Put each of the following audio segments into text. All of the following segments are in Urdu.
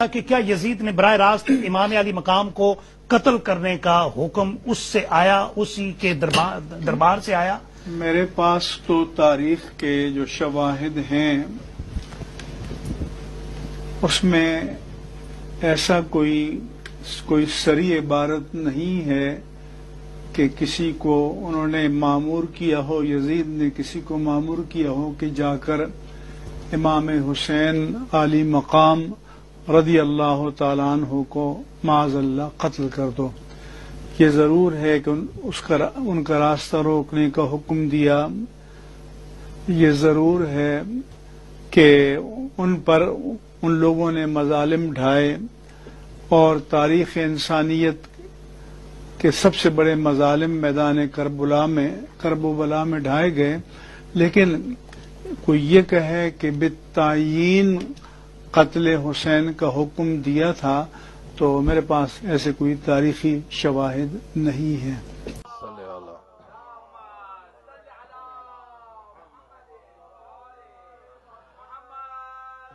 کہ کیا یزید نے براہ راست امام علی مقام کو قتل کرنے کا حکم اس سے آیا، اسی کے دربار سے آیا؟ میرے پاس تو تاریخ کے جو شواہد ہیں اس میں ایسا کوئی صریح عبارت نہیں ہے کہ کسی کو انہوں نے معمور کیا ہو، یزید نے کسی کو معمور کیا ہو کہ جا کر امام حسین علی مقام رضی اللہ تعالیٰ عنہ کو معاذ اللہ قتل کر دو۔ یہ ضرور ہے کہ ان کا راستہ روکنے کا حکم دیا، یہ ضرور ہے کہ ان پر ان لوگوں نے مظالم ڈھائے اور تاریخ انسانیت کے سب سے بڑے مظالم میدان کرب و بلا میں ڈھائے گئے، لیکن کوئی یہ کہے کہ بالتعیین قتل حسین کا حکم دیا تھا تو میرے پاس ایسے کوئی تاریخی شواہد نہیں ہیں۔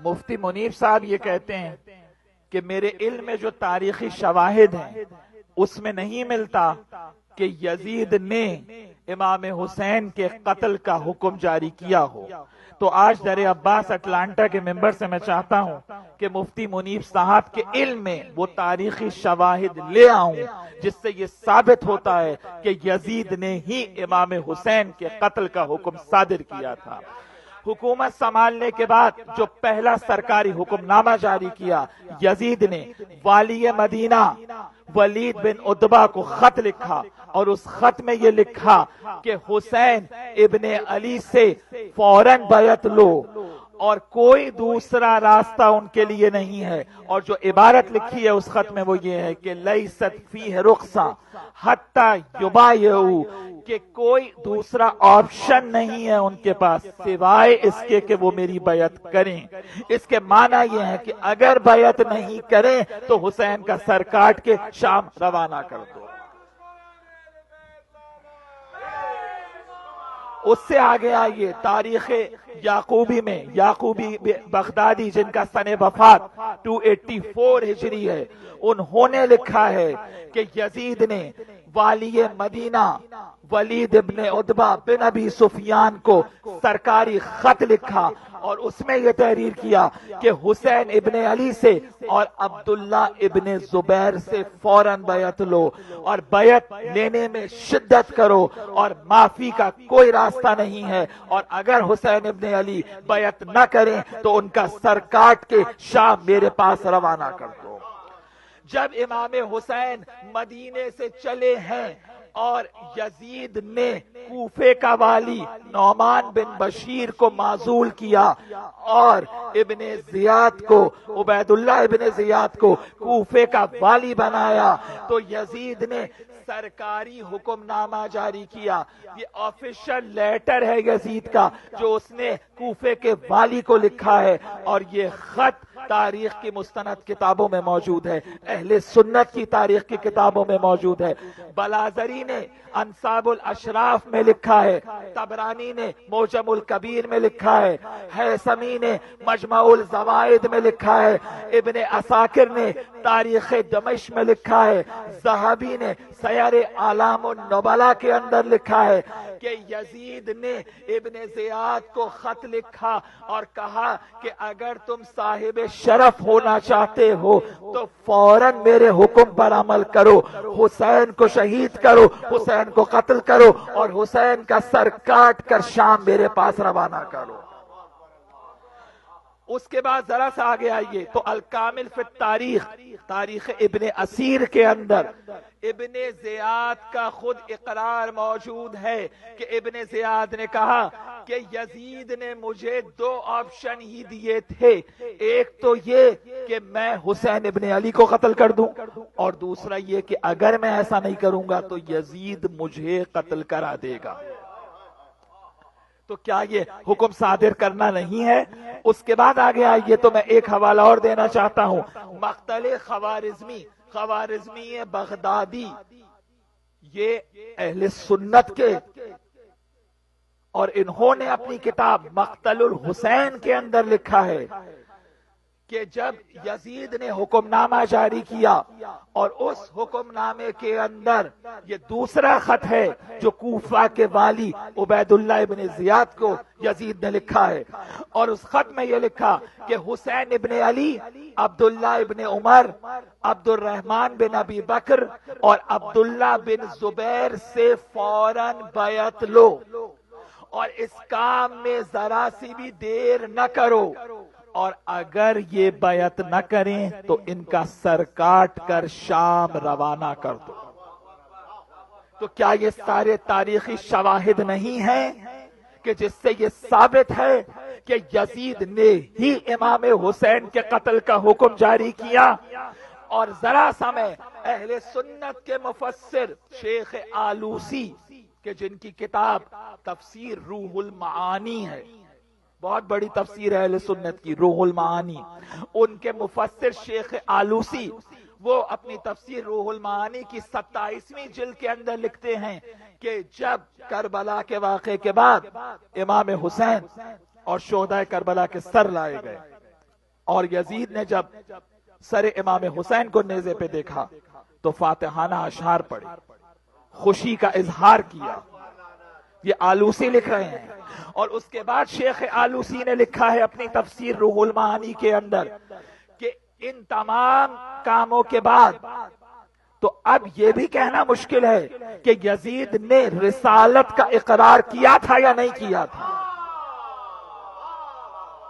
مفتی منیر صاحب یہ کہتے ہیں کہ میرے علم میں جو تاریخی شواہد ہیں اس میں نہیں ملتا کہ یزید نے امام حسین کے قتل کا حکم جاری کیا ہو۔ تو آج در عباس اٹلانٹا کے ممبر سے میں چاہتا ہوں کہ مفتی منیر صاحب کے علم میں وہ تاریخی شواہد لے آؤں جس سے یہ ثابت ہوتا ہے کہ یزید نے ہی امام حسین کے قتل کا حکم صادر کیا تھا۔ حکومت سنبھالنے کے بعد جو پہلا سرکاری حکم نامہ جاری کیا، یزید نے والی مدینہ ولید بن عتبہ کو خط لکھا اور اس خط میں یہ لکھا کہ حسین ابن علی سے فوراً بیعت لو اور کوئی دوسرا راستہ ان کے لیے نہیں ہے۔ اور جو عبارت لکھی ہے اس خط میں وہ یہ ہے کہ لیست فیہ رخصہ حتی یبایعوا، کہ کوئی دوسرا آپشن نہیں ہے ان کے پاس سوائے اس کے کہ وہ میری بیعت کریں۔ اس کے معنی یہ ہے کہ اگر بیعت نہیں کریں تو حسین کا سر کاٹ کے شام روانہ کر دو۔ اس سے آگے آئیے تاریخ یعقوبی میں، یعقوبی بغدادی جن کا سن وفات 284 ہجری ہے، انہوں نے لکھا ہے کہ یزید نے والی مدینہ ولید ابن عتبہ بن ابی سفیان کو سرکاری خط لکھا اور اس میں یہ تحریر کیا کہ حسین ابن علی سے اور عبداللہ ابن زبیر سے فوراً بیعت لو اور بیعت لینے میں شدت کرو اور معافی کا کوئی راستہ نہیں ہے، اور اگر حسین ابن علی بیعت نہ کریں تو ان کا سر کاٹ کے شام میرے پاس روانہ کر دو۔ جب امام حسین مدینے سے چلے ہیں اور یزید نے کوفے کا والی نعمان بن بشیر کو معزول کیا اور ابن زیاد کو، عبید اللہ ابن زیاد کو کوفے کا والی بنایا، تو یزید نے سرکاری حکم نامہ جاری کیا۔ یہ آفیشل لیٹر ہے یزید کا جو اس نے کوفے کے والی کو لکھا ہے، اور یہ خط تاریخ کی مستند کتابوں میں موجود ہے، اہل سنت کی تاریخ کی کتابوں میں موجود ہے۔ بلازری نے انصاب الاشراف میں لکھا ہے، طبرانی نے معجم الکبیر میں لکھا ہے، حیثمی نے مجمع الزوائد میں لکھا ہے، ابن عساکر نے تاریخ دمشق میں لکھا ہے، ذہبی نے سیر اعلام النبلاء کے اندر لکھا ہے کہ یزید نے ابن زیاد کو خط لکھا اور کہا کہ اگر تم صاحب شرف ہونا چاہتے ہو تو فوراً میرے حکم پر عمل کرو، حسین کو شہید کرو، حسین کو قتل کرو اور حسین کا سر کاٹ کر شام میرے پاس روانہ کرو۔ اس کے بعد ذرا سا آگے آئیے تو الکامل فی التاریخ، تاریخ ابن اسیر کے اندر ابن زیاد کا خود اقرار موجود ہے کہ ابن زیاد نے کہا کہ یزید نے مجھے دو آپشن ہی دیے تھے، ایک تو یہ کہ میں حسین ابن علی کو قتل کر دوں، اور دوسرا یہ کہ اگر میں ایسا نہیں کروں گا تو یزید مجھے قتل کرا دے گا۔ تو کیا یہ حکم صادر کرنا نہیں ہے؟ اس کے بعد آگے آئیے تو میں ایک حوالہ اور دینا چاہتا ہوں، مقتل خوارزمی بغدادی، یہ اہل سنت کے، اور انہوں نے اپنی کتاب مقتل الحسین کے اندر لکھا ہے کہ جب یزید نے حکم نامہ جاری کیا اور اس حکم نامے کے اندر یہ دوسرا خط ہے جو کوفہ کے والی عبید اللہ ابن زیاد کو یزید نے لکھا ہے، اور اس خط میں یہ لکھا کہ حسین ابن علی، عبداللہ ابن عمر، عبد الرحمن بن ابی بکر اور عبداللہ بن زبیر سے فوراً بیعت لو اور اس کام میں ذرا سی بھی دیر نہ کرو، اور اگر یہ بیعت نہ کریں تو ان کا سر کاٹ کر شام روانہ کر دو۔ تو کیا یہ سارے تاریخی شواہد نہیں ہیں کہ جس سے یہ ثابت ہے کہ یزید نے ہی امام حسین کے قتل کا حکم جاری کیا؟ اور ذرا سمے اہل سنت کے مفسر شیخ آلوسی کہ جن کی کتاب تفسیر روح المعانی ہے، بہت بڑی تفسیر ہے اہل سنت کی، روح المعانی، ان کے مفسر شیخ آلوسی وہ اپنی تفسیر روح المعانی کی 27ویں جلد کے اندر لکھتے ہیں کہ جب کربلا کے واقعے کے بعد امام حسین اور شہدائے کربلا کے سر لائے گئے اور یزید نے جب سر امام حسین کو نیزے پہ دیکھا تو فاتحانہ اشعار پڑھے، خوشی کا اظہار کیا۔ یہ آلوسی لکھ رہے ہیں، اور اس کے بعد شیخ آلوسی نے لکھا ہے اپنی تفسیر روح المعانی کے اندر کہ ان تمام کاموں کے بعد تو اب یہ بھی کہنا مشکل ہے کہ یزید نے رسالت کا اقرار کیا تھا یا نہیں کیا تھا۔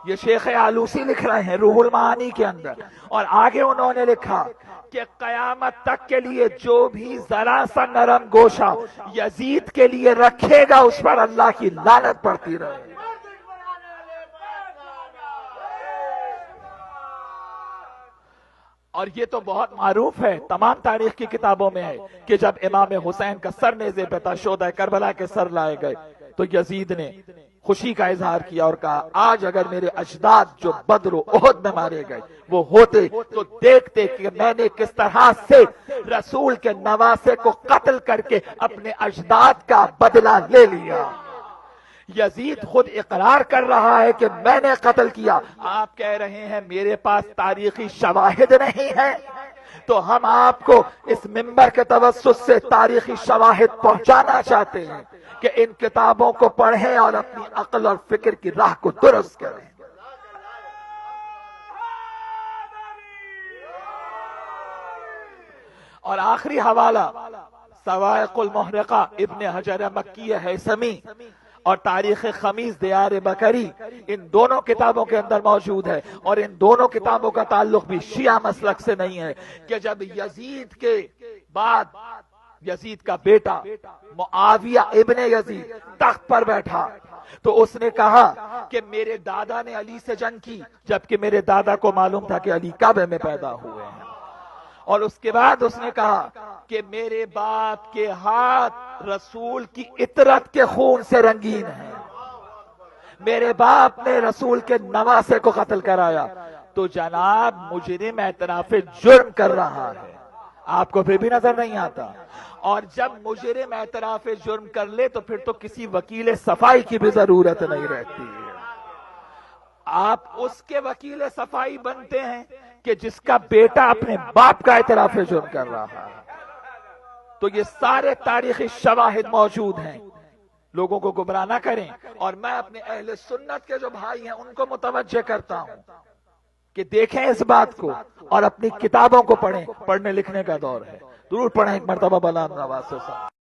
یہ شیخ آلوسی لکھ رہے ہیں روح المعانی کے اندر، اور آگے انہوں نے لکھا کہ قیامت تک کے لیے جو بھی ذرا سا نرم گوشہ یزید کے لیے رکھے گا اس پر اللہ کی لعنت پڑتی رہے۔ اور یہ تو بہت معروف ہے، تمام تاریخ کی کتابوں میں ہے کہ جب امام حسین کا سر نیزے پہ تھا، شہدائے کربلا کے سر لائے گئے، تو یزید نے خوشی کا اظہار کیا اور کہا آج اگر میرے اجداد جو بدر و احد میں مارے گئے وہ ہوتے تو دیکھتے کہ میں نے کس طرح سے رسول کے نواسے کو قتل کر کے اپنے اجداد کا بدلہ لے لیا۔ یزید خود اقرار کر رہا ہے کہ میں نے قتل کیا، آپ کہہ رہے ہیں میرے پاس تاریخی شواہد نہیں ہے، تو ہم آپ کو اس منبر کے توسط سے تاریخی شواہد پہنچانا چاہتے ہیں کہ ان کتابوں کو پڑھیں اور اپنی عقل اور فکر کی راہ کو درست کریں۔ اور آخری حوالہ صواعق المحرقہ ابن حجر مکی ہیثمی اور تاریخ خمیس دیار بکری، ان دونوں کتابوں کے اندر موجود ہے، اور ان دونوں کتابوں کا تعلق بھی شیعہ مسلک سے نہیں ہے کہ جب یزید کے بعد یزید کا بیٹا معاویہ ابن یزید تخت پر بیٹھا تو اس نے کہا کہ میرے دادا نے علی سے جنگ کی، جبکہ میرے دادا کو معلوم تھا کہ علی کعبے میں پیدا ہوئے ہیں، اور اس کے بعد اس نے کہا کہ میرے باپ کے ہاتھ رسول کی عطرت کے خون سے رنگین ہیں، میرے باپ نے رسول کے نواسے کو قتل کرایا، تو جناب مجرم اعتراف جرم کر رہا ہے، آپ کو پھر بھی نظر نہیں آتا؟ اور جب مجرم اعتراف جرم کر لے تو پھر تو کسی وکیل صفائی کی بھی ضرورت نہیں رہتی ہے، آپ اس کے وکیل صفائی بنتے ہیں کہ جس کا بیٹا اپنے باپ کا اعتراف جرم کر رہا ہے۔ تو یہ سارے تاریخی شواہد موجود ہیں، لوگوں کو گمراہ نہ کریں، اور میں اپنے اہل سنت کے جو بھائی ہیں ان کو متوجہ کرتا ہوں کہ دیکھیں اس بات کو اور اپنی کتابوں کو پڑھیں، پڑھنے لکھنے کا دور ہے۔ ضرور پڑھیں ایک مرتبہ بلند آواز سے۔